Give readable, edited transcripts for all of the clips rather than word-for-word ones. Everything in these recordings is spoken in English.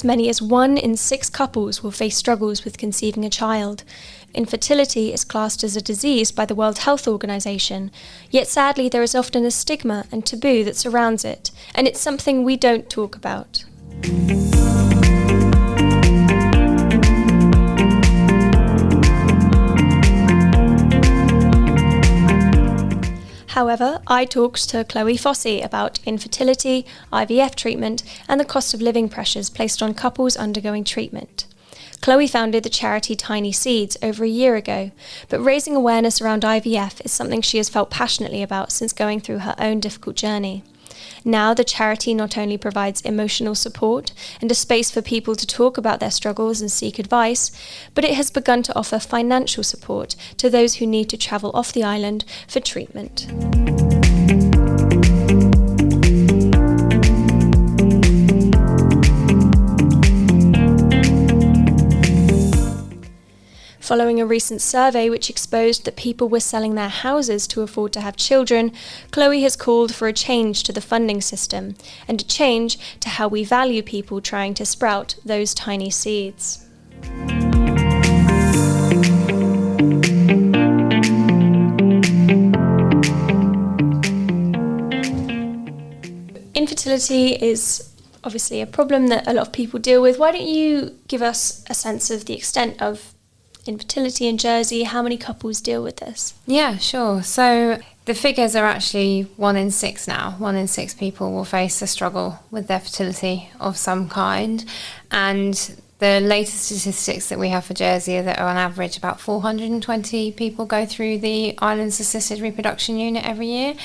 many as 1 in 6 couples will face struggles with conceiving a child. Infertility is classed as a disease by the World Health Organization, yet sadly there is often a stigma and taboo that surrounds it, and it's something we don't talk about. However, I talked to Chloé Fosse about infertility, IVF treatment, and the cost of living pressures placed on couples undergoing treatment. Chloé founded the charity Tiny Seeds over a year ago, but raising awareness around IVF is something she has felt passionately about since going through her own difficult journey. Now the charity not only provides emotional support and a space for people to talk about their struggles and seek advice, but it has begun to offer financial support to those who need to travel off the island for treatment. Following a recent survey which exposed that people were selling their houses to afford to have children, Chloé has called for a change to the funding system and a change to how we value people trying to sprout those tiny seeds. Infertility is obviously a problem that a lot of people deal with. Why don't you give us a sense of the extent of infertility in Jersey? How many couples deal with this? Yeah, sure. So the figures are actually 1 in 6 now. 1 in 6 people will face a struggle with their fertility of some kind. And the latest statistics that we have for Jersey are that on average about 420 people go through the island's assisted reproduction unit every year.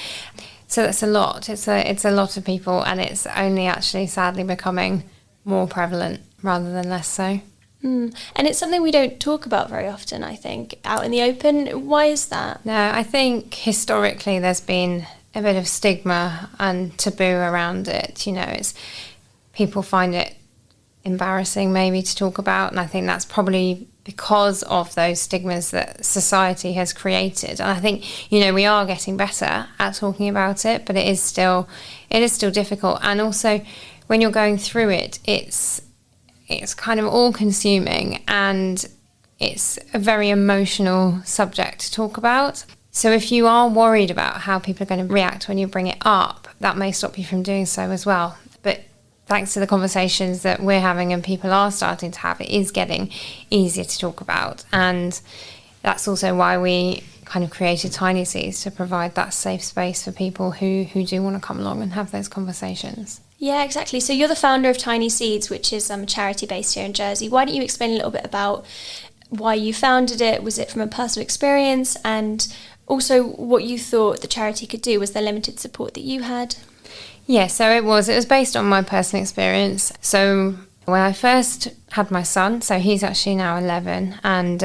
So that's a lot. It's a lot of people, and it's only actually sadly becoming more prevalent rather than less so. And it's something we don't talk about very often, I think, out in the open. Why is that? No, I think historically there's been a bit of stigma and taboo around it. You know, it's people find it embarrassing maybe to talk about, and I think that's probably because of those stigmas that society has created. And I think, you know, we are getting better at talking about it, but it is still difficult. And also when you're going through it, it's kind of all-consuming, and it's a very emotional subject to talk about. So if you are worried about how people are going to react when you bring it up, that may stop you from doing so as well. But thanks to the conversations that we're having and people are starting to have, it is getting easier to talk about. And that's also why we kind of created Tiny Seeds, to provide that safe space for people who do want to come along and have those conversations. Yeah, exactly. So you're the founder of Tiny Seeds, which is a charity based here in Jersey. Why don't you explain a little bit about why you founded it? Was it from a personal experience? And also what you thought the charity could do? Was there limited support that you had? Yeah, so it was based on my personal experience. So when I first had my son, so he's actually now 11, and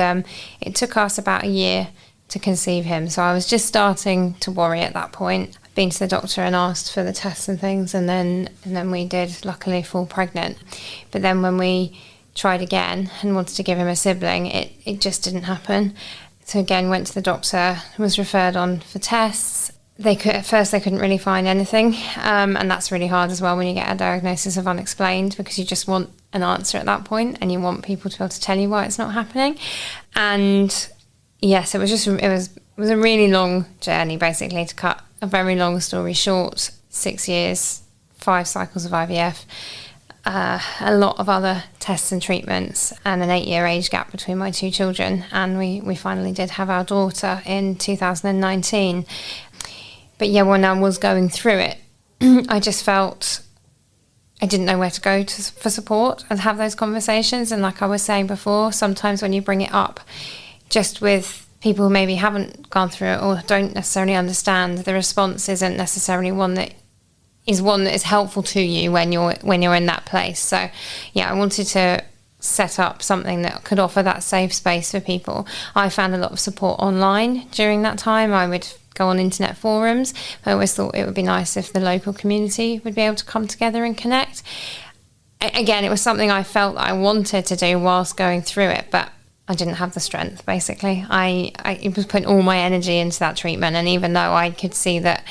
it took us about a year to conceive him. So I was just starting to worry at that point. Been to the doctor and asked for the tests and things, and then we did luckily fall pregnant. But then when we tried again and wanted to give him a sibling, it just didn't happen. So again, went to the doctor, was referred on for tests. At first they couldn't really find anything, and that's really hard as well when you get a diagnosis of unexplained, because you just want an answer at that point and you want people to be able to tell you why it's not happening. And yes, it was a really long journey, basically, to cut a very long story short. 6 years, 5 cycles of IVF, a lot of other tests and treatments, and an 8-year age gap between my 2 children. And we finally did have our daughter in 2019. But yeah, when I was going through it, I just felt I didn't know where to go for support and have those conversations. And like I was saying before, sometimes when you bring it up just with people who maybe haven't gone through it or don't necessarily understand, the response isn't necessarily one that is helpful to you when you're in that place. So yeah, I wanted to set up something that could offer that safe space for people. I found a lot of support online during that time. I would go on internet forums, but I always thought it would be nice if the local community would be able to come together and connect. Again, it was something I felt I wanted to do whilst going through it, but I didn't have the strength, basically. I was putting all my energy into that treatment, and even though I could see that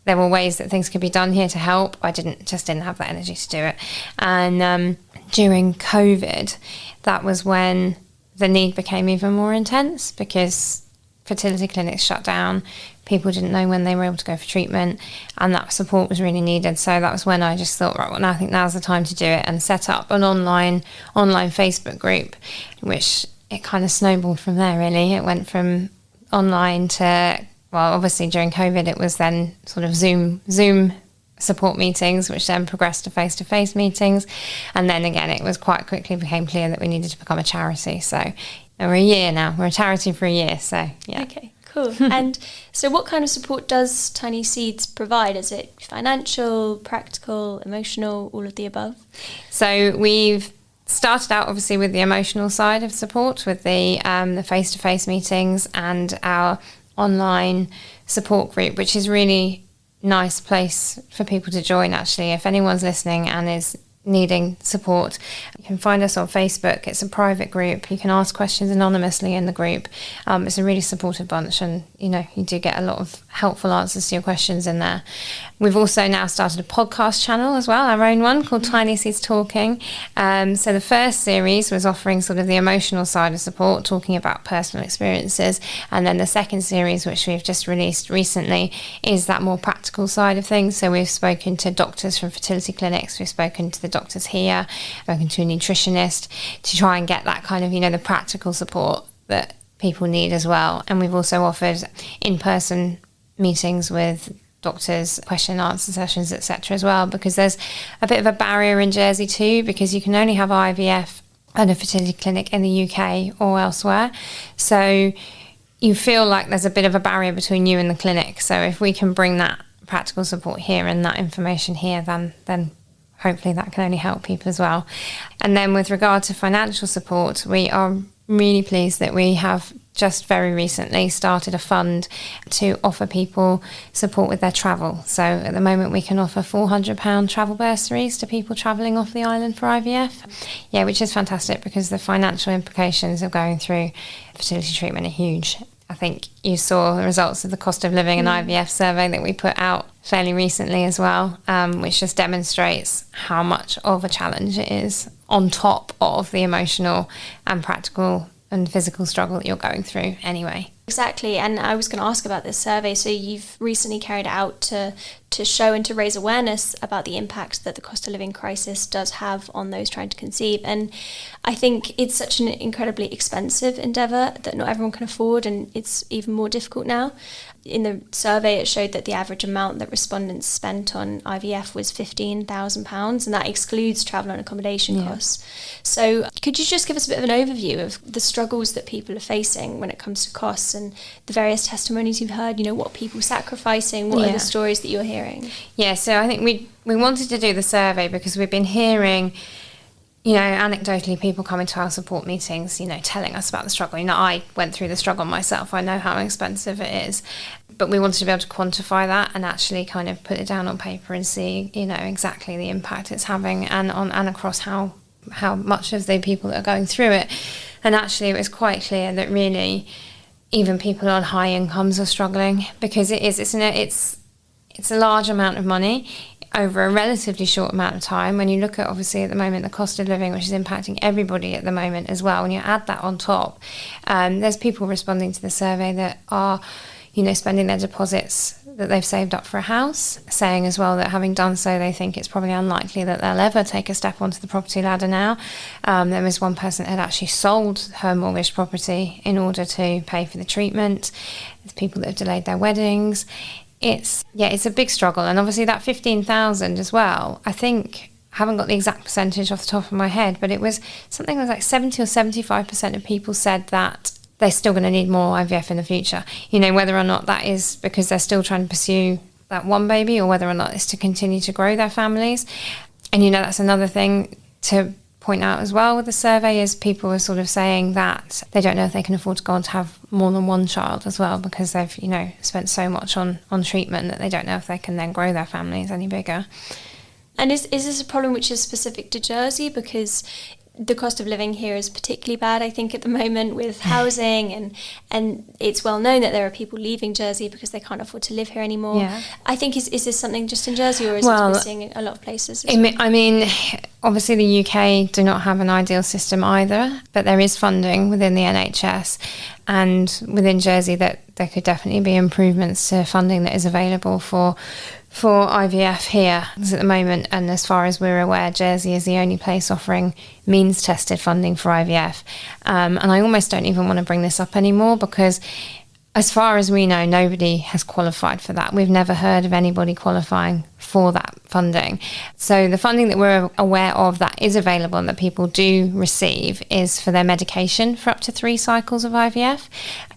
there were ways that things could be done here to help, I just didn't have that energy to do it. And during COVID, that was when the need became even more intense, because fertility clinics shut down. People didn't know when they were able to go for treatment, and that support was really needed. So that was when I just thought, right, well, now I think now's the time to do it, and set up an online Facebook group, which it kind of snowballed from there, really. It went from online to, well, obviously during COVID, it was then sort of Zoom support meetings, which then progressed to face-to-face meetings. And then again, it was quite quickly became clear that we needed to become a charity. So we're a year now. We're a charity for a year. So, yeah. Okay, cool. And so what kind of support does Tiny Seeds provide? Is it financial, practical, emotional, all of the above? So we've started out obviously with the emotional side of support, with the face-to-face meetings and our online support group, which is really nice place for people to join. Actually, if anyone's listening and is needing support, you can find us on Facebook. It's a private group. You can ask questions anonymously in the group. It's a really supportive bunch, and you do get a lot of helpful answers to your questions in there. We've also now started a podcast channel as well, our own one called Tiny Seeds Talking. So the first series was offering sort of the emotional side of support, talking about personal experiences, and then the second series, which we've just released recently, is that more practical side of things. So we've spoken to doctors from fertility clinics, we've spoken to the doctors here, spoken to a nutritionist, to try and get that kind of, the practical support that people need as well. And we've also offered in-person meetings with doctors, question and answer sessions, etc. as well, because there's a bit of a barrier in Jersey too, because you can only have IVF at a fertility clinic in the UK or elsewhere. So you feel like there's a bit of a barrier between you and the clinic. So if we can bring that practical support here and that information here, then hopefully that can only help people as well. And then with regard to financial support, we are really pleased that we have just very recently started a fund to offer people support with their travel. So at the moment we can offer £400 travel bursaries to people travelling off the island for IVF. Yeah, which is fantastic, because the financial implications of going through fertility treatment are huge. I think you saw the results of the cost of living and IVF survey that we put out fairly recently as well, which just demonstrates how much of a challenge it is, on top of the emotional and practical and physical struggle that you're going through anyway. Exactly, and I was going to ask about this survey. So you've recently carried it out to show and to raise awareness about the impact that the cost of living crisis does have on those trying to conceive. And I think it's such an incredibly expensive endeavour that not everyone can afford, and it's even more difficult now. In the survey, it showed that the average amount that respondents spent on IVF was £15,000, and that excludes travel and accommodation costs. So could you just give us a bit of an overview of the struggles that people are facing when it comes to costs, and the various testimonies you've heard, what people are sacrificing, what are the stories that you're hearing? Yeah, so I think we wanted to do the survey because we've been hearing, anecdotally, people coming to our support meetings, telling us about the struggle. I went through the struggle myself. I know how expensive it is. But we wanted to be able to quantify that and actually kind of put it down on paper and see, exactly the impact it's having and across how much of the people that are going through it. And actually it was quite clear that really even people on high incomes are struggling, because it's a large amount of money over a relatively short amount of time. When you look at, obviously, at the moment, the cost of living, which is impacting everybody at the moment as well, when you add that on top, there's people responding to the survey that are, spending their deposits that they've saved up for a house, saying as well that having done so, they think it's probably unlikely that they'll ever take a step onto the property ladder now. There was one person that had actually sold her mortgaged property in order to pay for the treatment. There's people that have delayed their weddings. It's a big struggle. And obviously that 15,000 as well, I think, I haven't got the exact percentage off the top of my head, but it was something like 70 or 75% of people said that they're still going to need more IVF in the future. Whether or not that is because they're still trying to pursue that one baby, or whether or not it's to continue to grow their families. And that's another thing to point out as well with the survey, is people are sort of saying that they don't know if they can afford to go on to have more than one child as well, because they've spent so much on treatment that they don't know if they can then grow their families any bigger. And is this a problem which is specific to Jersey? Because the cost of living here is particularly bad, I think, at the moment with housing, and it's well known that there are people leaving Jersey because they can't afford to live here anymore. Yeah. I think, is this something just in Jersey, or is it we're seeing in a lot of places? I mean, obviously the UK do not have an ideal system either, but there is funding within the NHS and within Jersey that there could definitely be improvements to funding that is available for IVF here at the moment. And as far as we're aware, Jersey is the only place offering means tested funding for IVF. And I almost don't even want to bring this up anymore, because as far as we know, nobody has qualified for that. We've never heard of anybody qualifying for that funding. So the funding that we're aware of that is available and that people do receive is for their medication for up to 3 cycles of IVF.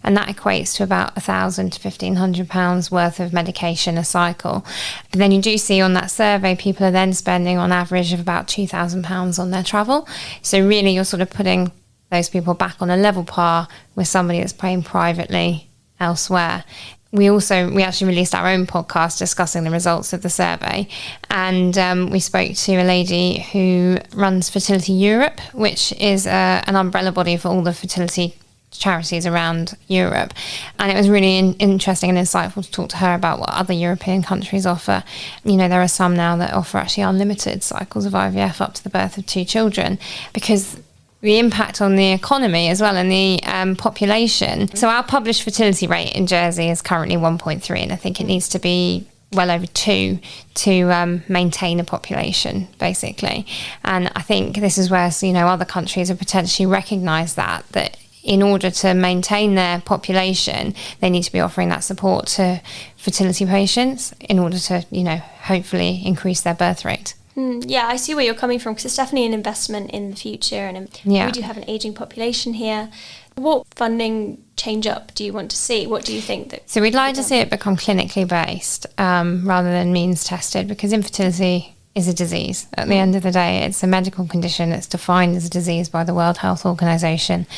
And that equates to about £1,000 to £1,500 worth of medication a cycle. But then you do see on that survey, people are then spending on average of about £2,000 on their travel. So really you're sort of putting those people back on a level par with somebody that's paying privately elsewhere. We actually released our own podcast discussing the results of the survey, and we spoke to a lady who runs Fertility Europe, which is an umbrella body for all the fertility charities around Europe. And it was really interesting and insightful to talk to her about what other European countries offer. You know, there are some now that offer actually unlimited cycles of IVF up to the birth of 2 children, because the impact on the economy as well and the population. So our published fertility rate in Jersey is currently 1.3, and I think it needs to be well over 2 to maintain a population, basically. And I think this is where, you know, other countries have potentially recognised that in order to maintain their population, they need to be offering that support to fertility patients in order to, you know, hopefully increase their birth rate. Yeah, I see where you're coming from, because it's definitely an investment in the future, and we do have an ageing population here. What funding change up do you want to see? What do you think that? So we'd like to see it become clinically based rather than means tested, because infertility is a disease. At the end of the day, it's a medical condition. It's defined as a disease by the World Health Organization,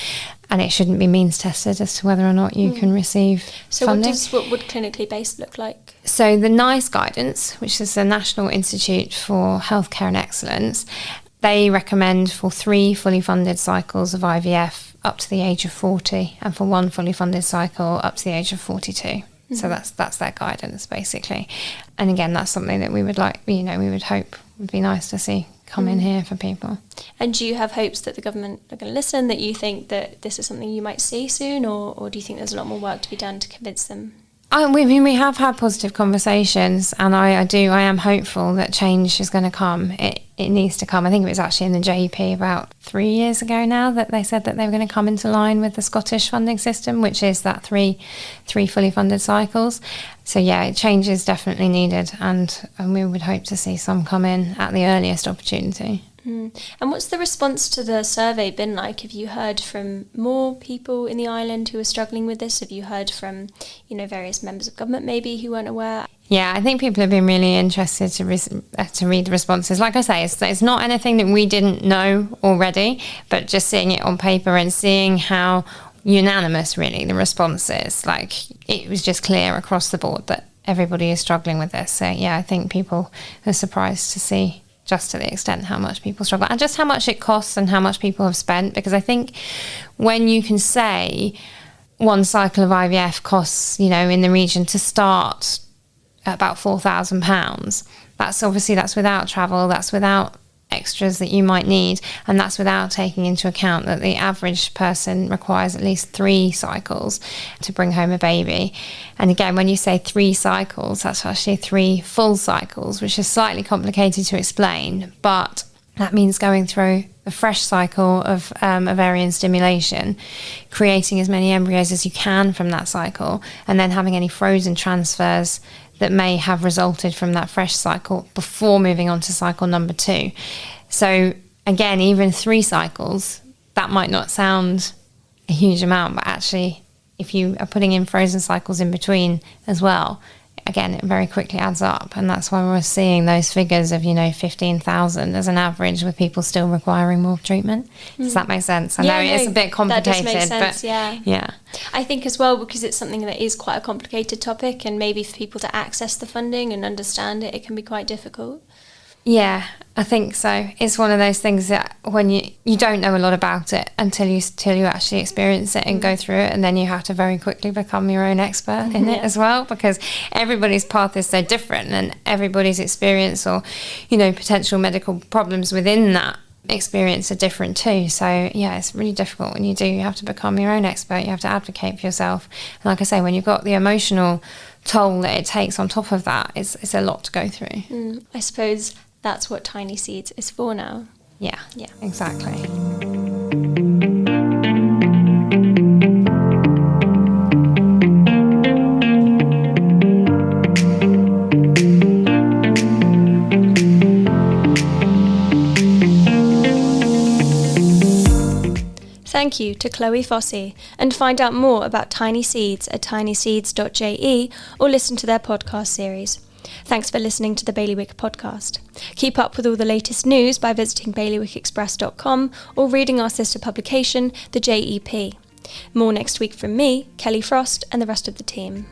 and it shouldn't be means tested as to whether or not you can receive funding. So what would clinically based look like? So the NICE guidance, which is the National Institute for Healthcare and Excellence, they recommend for 3 fully funded cycles of IVF up to the age of 40, and for 1 fully funded cycle up to the age of 42. Mm-hmm. So that's their guidance, basically. And again, that's something that we would like, you know, we would hope would be nice to see come in here for people. And do you have hopes that the government are going to listen, that you think that this is something you might see soon, or do you think there's a lot more work to be done to convince them? We have had positive conversations, and I am hopeful that change is going to come. It needs to come. I think it was actually in the JEP about 3 years ago now that they said that they were going to come into line with the Scottish funding system, which is that three fully funded cycles. So yeah, change is definitely needed, and we would hope to see some come in at the earliest opportunity. And what's the response to the survey been like? Have you heard from more people in the island who are struggling with this? Have you heard from, you know, various members of government maybe who weren't aware? Yeah, I think people have been really interested to read the responses. Like I say, it's not anything that we didn't know already, but just seeing it on paper and seeing how unanimous really the response is. Like, it was just clear across the board that everybody is struggling with this. So yeah, I think people are surprised to see just to the extent how much people struggle and just how much it costs and how much people have spent. Because I think when you can say 1 cycle of IVF costs, you know, in the region to start at about £4,000, that's without travel, that's without extras that you might need, and that's without taking into account that the average person requires at least 3 cycles to bring home a baby. And again, when you say 3 cycles, that's actually 3 full cycles, which is slightly complicated to explain, but that means going through a fresh cycle of ovarian stimulation, creating as many embryos as you can from that cycle, and then having any frozen transfers that may have resulted from that fresh cycle before moving on to cycle number 2. So again, even 3 cycles, that might not sound a huge amount, but actually if you are putting in frozen cycles in between as well, again, it very quickly adds up. And that's why we're seeing those figures of, 15,000 as an average, with people still requiring more treatment. Does that make sense? I know it's a bit complicated. That does make sense, but yeah. I think as well, because it's something that is quite a complicated topic, and maybe for people to access the funding and understand it, it can be quite difficult. Yeah, I think so. It's one of those things that when you don't know a lot about it until you actually experience it and go through it, and then you have to very quickly become your own expert in it as well, because everybody's path is so different, and everybody's experience or, potential medical problems within that experience are different too. So yeah, it's really difficult when you have to become your own expert. You have to advocate for yourself, and like I say, when you've got the emotional toll that it takes on top of that, it's a lot to go through. I suppose that's what Tiny Seeds is for now. Yeah, exactly. Thank you to Chloé Fosse, and find out more about Tiny Seeds at tinyseeds.je or listen to their podcast series. Thanks for listening to the Bailiwick Podcast. Keep up with all the latest news by visiting bailiwickexpress.com or reading our sister publication, the JEP. More next week from me, Kelly Frost, and the rest of the team.